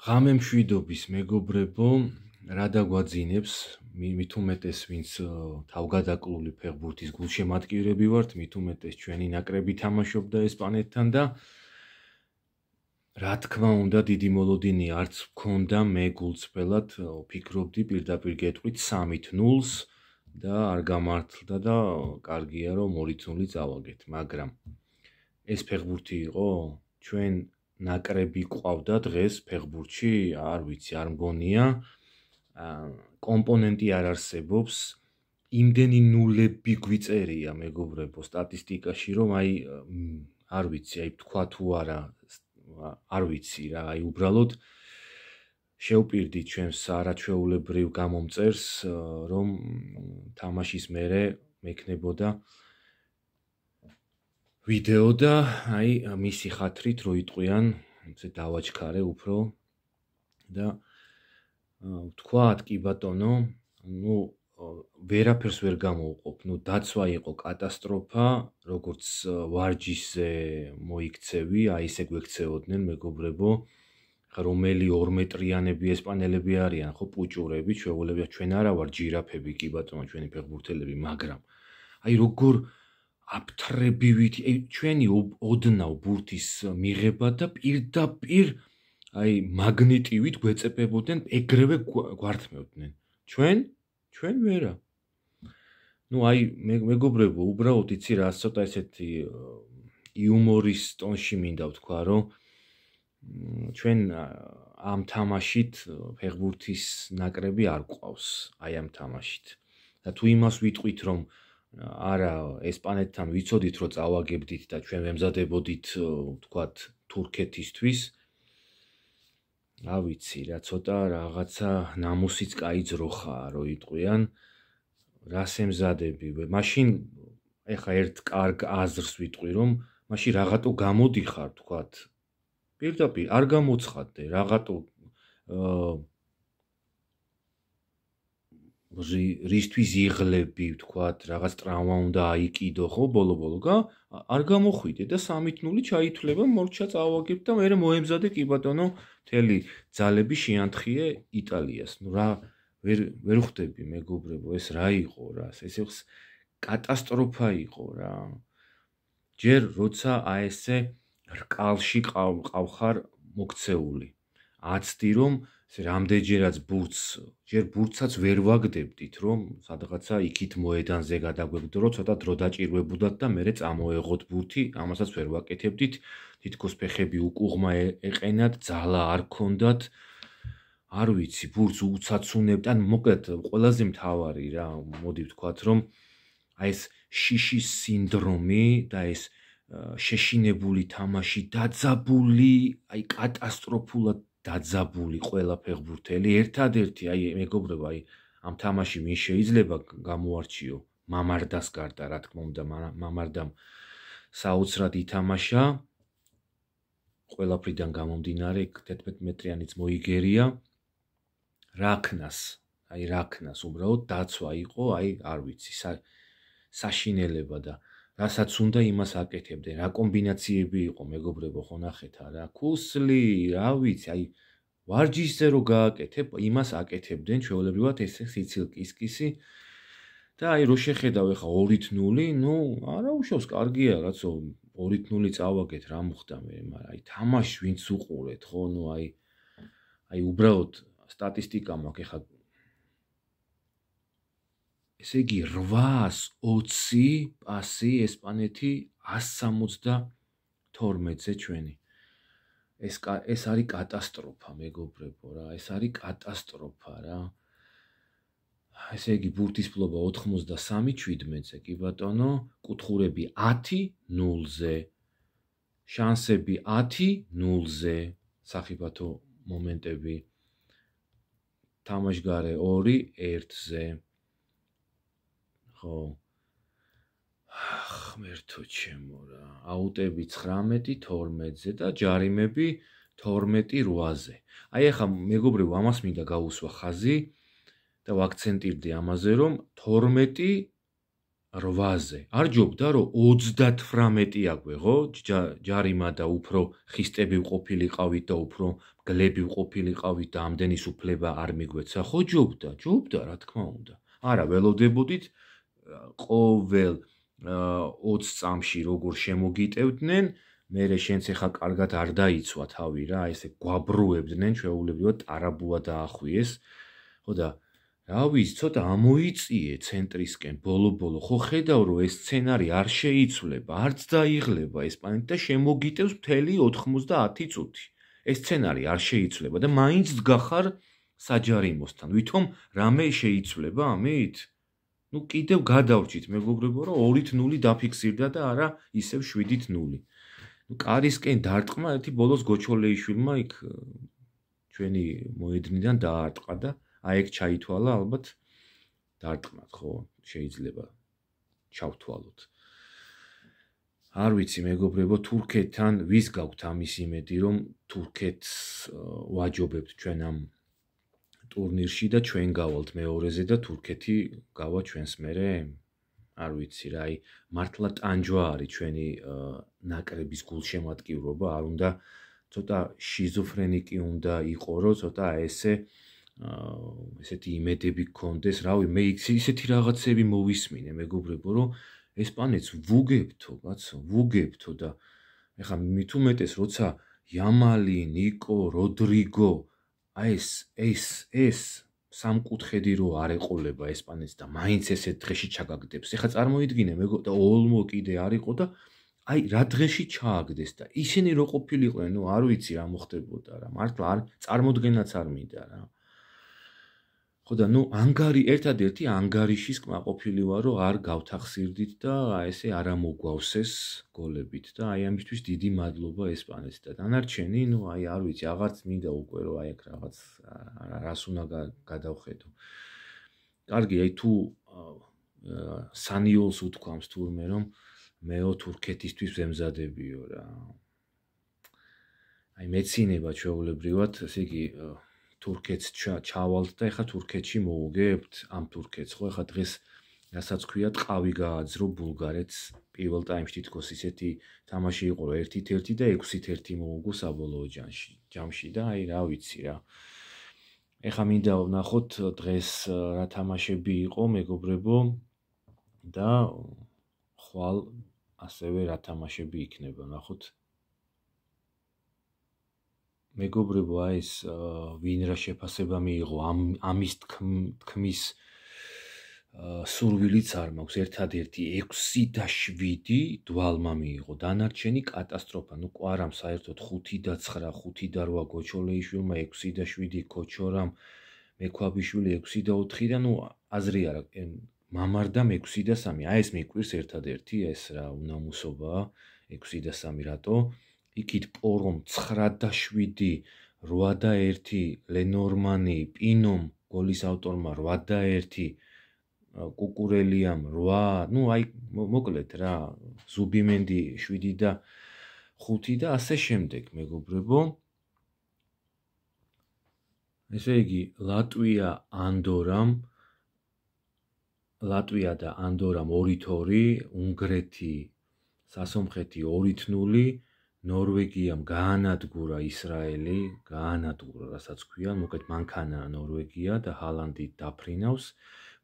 ღამე მშვიდობის მეგობრებო, რა დაგვაძინებს, მით უმეტეს ვინც თავგადაკლული ფეხბურთის გულშემატკივრები ვართ, მით უმეტეს ჩვენი ნაკრები თამაშობდა ესპანეთთან და რა თქმა უნდა დიდი მოლოდინი არც მქონდა მე გულწრფელად ვფიქრობდი პირდაპირ გეტყვით 3-0-ს და არ გამართლდა და კარგია რომ 2-0 წავაგეთ, მაგრამ ეს ფეხბურთი იყო ჩვენ ნაკრები ყავდა დღეს ფეხბურთში, არ ვიცი, არ მგონია, კომპონენტი არ არსებობს, იმდენი ნულები გვიწერია მეგობრებო სტატისტიკაში, რომ არ ვიცი, თქვა თუ არა, არ ვიცი რა, უბრალოდ შევპირდით ჩვენს არაჩვეულებრივ გამომწერს, რომ თამაშის მერე მექნებოდა ვიდეო და მისი ხათრით რო იტყვიან, დავაჩქარე უფრო და ვთქვათ კი ბატონო, ვერაფერს ვერ გამოვყოფ, დაცვა იყო კატასტროფა, როგორც ვარჯიშზე მოიქცევი, ესე გვექცეოდნენ მეგობრებო, რომელი 2 მეტრიანები ესპანელები არიან, ხო პუჭურები, ჩვეულებრივ ჩვენ არა ვარ ჯირაფები კი ბატონო, ჩვენი ფეხბურთელები, მაგრამ როგორ აფთრებივით, ჩვენი ოდნავ ბურთის მიღება და პირდაპირ მაგნიტივით გვეწებებოდნენ, ეგრევე გვართმევდნენ. ჩვენ ვერა. მეგობრებო, უბრალოდ იცი რა, ცოტა ესეთი იუმორის ტონში მინდა ვთქვა, რომ ჩვენ ამ თამაშით ფეხბურთის ნაკრები არ გვყავს, ამ თამაშით. და თუ იმას ვიტყვით, რომ არა ესპანეთთან ვიცოდით, რომ წავაგებდით და ჩვენ ვემზადებოდით, ვთქვათ, თურქეთისთვის, რა ვიცი რა, ცოტა რაღაცა ნამუსიც კაი ძროხაა, რო იტყვიან, რას ემზადები, მაშინ ეხა ერთ კარგ აზრს ვიტყვი, რომ მაშინ რაღაცო გამოდიხარ, ვთქვათ, პირდაპირ არ გამოცხადდე, რაღაცო რისთვის იღლები, ვთქვათ, რაღაც ტრავმა უნდა აიკიდო, ხო, ბოლო-ბოლო, არ გამოხვიდე და 3-0 ჩაითვლება, მორჩა წავაგებ და მერე მოემზადე კი ბატონო, მთელი ძალები შეანთხიე იტალიას. რა ვერ ხვდები მეგობრებო, ეს რა იყო რა, ეს კატასტროფა იყო რა. ჯერ როცა ესე რკალში ყავხარ მოქცეული. აცდი რომ რამდენჯერაც ჯერ ბურთსაც ვერ ვაგდებდით, რომ სადღაცა იქით მოედანზე გადაგვეგდო, რომ ცოტა დრო დაჭირვებოდათ და მერე წამოეღოთ ბურთი, ამასაც ვერ ვაკეთებდით, თითქოს ფეხები უკუღმა ეყენათ, ძალა არ ქონდათ, არ ვიცი, ბურთს უცაცუნებთ, მოკლედ ყველაზე მთავარი რა, მოდი ვთქვათ, რომ ეს შიშის სინდრომი და ეს შეშინებული თამაში, დაძაბული, კატასტროფულად დაძაბული ყველა ფეხბურთელი, ერთადერთი, მეგობრებო, ამ თამაში ვინ შეიძლება გამოარჩიო, მამარდას გარდა, რა თქმა უნდა, მამარდამ საოცრად ითამაშა, ყველაფრიდან გამომდინარე, 11 მეტრიანიც მოიგერია, რაქნას, უბრალოდ დაცვა იყო, არ ვიცი, საშინელება და რასაც უნდა იმას აკეთებდნენ, რა კომბინაციები იყო მეგობრებო, ხო ნახეთ რა, ქუსლი, რა ვიცი, ვარჯიშზე რო გააკეთებ, იმას აკეთებდნენ ჩვეულებრივად ესე სიცილკისკისი და რო შეხედავ ახლა 2-0, არა უშავს, კარგია კაცო, 2-0 წავაგეთ, რა მოხდა მე, მაგრამ თამაშს ვინც უყურეთ, ხო, უბრალოდ სტატისტიკა მაქვს ახლა ესე იგი 820 პასი ესპანეთი 172-ზე ჩვენი. ეს არის კატასტროფა, მეგობრებო რა, ეს არის კატასტროფა რა. ესე იგი ბურთის ფლობა 93-17-ზე, კი ბატონო, კუთხურები 10-0-ზე, შანსები 10-0-ზე, სახიფათო მომენტები, თამაშგარე 2-1-ზე. ხო, ღმერთო ჩემო რა, აუტები 19-12-ზე და ჯარიმები 12-8-ზე. ახლა მეგობრებო, ამას მინდა გავუსვა ხაზი და ვაქცენტირდი ამაზე, რომ 12 8-ზე. არ ჯობდა რომ 38 აგვეღო, ჯარიმა და უფრო ხისტები ვყოფილიყავით და უფრო გლები ვყოფილიყავით და ამდენის უფლება არ მიგვეცა. ხო ჯობდა, რა თქმა უნდა. არა, ველოდებოდით ყოველ 20 წამში როგორ შემოგიტევდნენ, მერე შენც ახლა კარგად არ დაიცვა თავი რა, ესე გვაბრუებდნენ, ჩვეულებრივად ტარაბუა დაახვიეს. ხო და რა ვიცი, ცოტა ამოიწიე ცენტრისკენ ბოლო-ბოლო, ხო ხედავ რომ ეს სცენარი არ შეიცვლება, არც დაიღლება ესპანეთი და შემოგიტევს მთელი 90 წუთი. ეს სცენარი არ შეიცვლება და მაინც დგახარ საჯარიმოსთან. ვითომ რამე შეიცვლება ამით? ნუ კიდევ გადავრჩით მეგობრებო, რომ 2-0 დაფიქსირდა და არა ისევ 7-0. ნუ კარისკენ დარტყმა ერთი ბოლოს გოჩოლეიშვილმა იქ ჩვენი მოედნიდან დაარტყა და აი ეგ ჩაითვალა ალბათ დარტყმად, ხო, შეიძლება ჩავთვალოთ. არ ვიცი მეგობრებო, თურქეთთან ვის გაგვთ ამის იმედი, რომ თურქეთს ვაჯობებთ ჩვენ ამ ტურნირში და ჩვენ გავალთ მეორეზე და თურქეთი გავა ჩვენს მერე? არ ვიცი რა, აი მართლა ტანჯვა არის ჩვენი ნაკრების გულშემატკივრობა, არ უნდა ცოტა შიზოფრენიკი უნდა იყო, რომ ცოტა ესეთი იმედები გქონდეს, რავი, მე ისეთი რაღაცები მოვისმინე მეგობრებო, რომ ესპანეთს ვუგებთო, კაცო, ვუგებთო და ეხლა მით უმეტეს როცა იამალი, ნიკო, როდრიგო, აი ეს სამკუთხედი რო არ ეყოლება ესპანეთს და მაინც ესეთ დღეში ჩაგაგდებს. ეხლა წარმოიდგინე მეგობრებო და ოლმო კიდე არ იყო და აი რა დღეში ჩააგდეს და ისინი რო ყოფილიყვნენ, ნუ არ ვიცი რა მოხდებოდა რა. მართლა არ წარმოდგენაც არ მინდა რა. ხო და ნუ ერთადერთი ანგარიშის კმაყოფილი ვარ, რომ არ გავთახსირდით და ესე არ ამოგვავსეს გოლებით და აი ამისთვის დიდი მადლობა ესპანეთს და დანარჩენი, ნუ აი არ ვიცი, აღარც მინდა უკვე რომ აი აქ რაღაც რას უნდა გადავხედო. კარგი, აი თუ სანიოლს უთქვამს თურმე რომ მეო თურქეთისთვის ვემზადებიო რა. აი მეცინება ჩვეულებრივად, ესე იგი თურქეთს ჩავალთ და ეხა თურქეთში მოუგებთ ამ თურქეთს, ხო ეხა დღეს რასაც ქვია ტყავი გააძრო ბულგარეთს პირველ ტაიმში თითქოს ისეთი თამაში იყო რომ 1-1 და 6-1 მოუგო საბოლოო ჯამში და აი რა ვიცი რა. ეხა მინდა ვნახოთ დღეს რა თამაშები იყო მეგობრებო და ხვალ ასევე რა თამაშები იქნება, ნახოთ. მეგობრებო, აი ეს ვინ რა შეფასება მიიღო ამის თქმის სურვილიც არ მაქვს. ერთადერთი 6-7 დვალმა მიიღო. დანარჩენი კატასტროფა. ნუ კვარამ საერთოდ 5-9, 5-8 გოჩოლეიშვილმა 6-7, ქოჩორამ, მექვაბიშვილი 6-4 და ნუ აზრი არა, მამარდამ 6-3. აი ეს მიკვირს ერთადერთი ეს რა უნამუსობაა 6-3 რატო? იქით პორომ 9-7, 8-1, ლენორმანი, პინომ გოლის ავტორმა 8-1, კუკურელიამ 8, ნუ აი მოკლედ რა, ზუბიმენდი 7-5 და ასე შემდეგ, მეგობრებო. ესე იგი, ლატვია და ანდორამ 2-2, უნგრეთი, სასომხეთი 2-0, ნორვეგიამ გაანადგურა ისრაელი, რასაც ქვია, მოკლედ მანქანაა ნორვეგია და ჰალანდი დაფრინავს.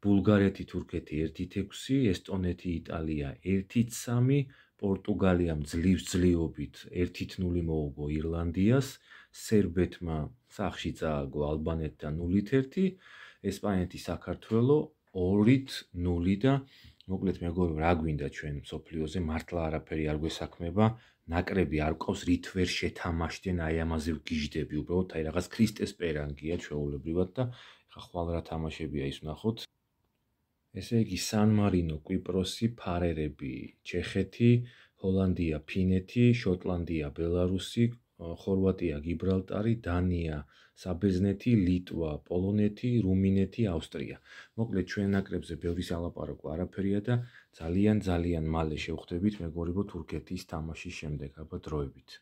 ბულგარეთი, თურქეთი 1-6, ესტონეთი, იტალია 1-3, პორტუგალიამ ძლივობით 1-0 მოუგო ირლანდიას, სერბეთმა სახში წააგო ალბანეთთან 0-1, ესპანეთი, საქართველო 2-0 და მოკლედ მეგობრებო, რა გვინდა ჩვენ მსოფლიოზე, მართლა არაფერი არ გვესაქმება, ნაკრები არ ყავს, რით ვერ შეთამაშდნენ, აი ამაზე ვგიჟდები, უბრალოდ აი რაღაც ქრისტეს პერანგია ჩვეულებრივად და ხა ხვალ რა თამაშებია ის ვნახოთ. ესე იგი, სან მარინო, კვიპროსი, ფარერები, ჩეხეთი, ჰოლანდია, ფინეთი, შოტლანდია, ბელარუსი, ხორვატია, გიბრალტარი, დანია, საბერძნეთი, ლიტვა, პოლონეთი, რუმინეთი, ავსტრია. მოკლედ ჩვენ ნაკრებზე ბევრი სალაპარაკო არაფერია და ძალიან მალე შევხვდებით მეგობრებო თურქეთის თამაშის შემდეგ, აბა დროებით.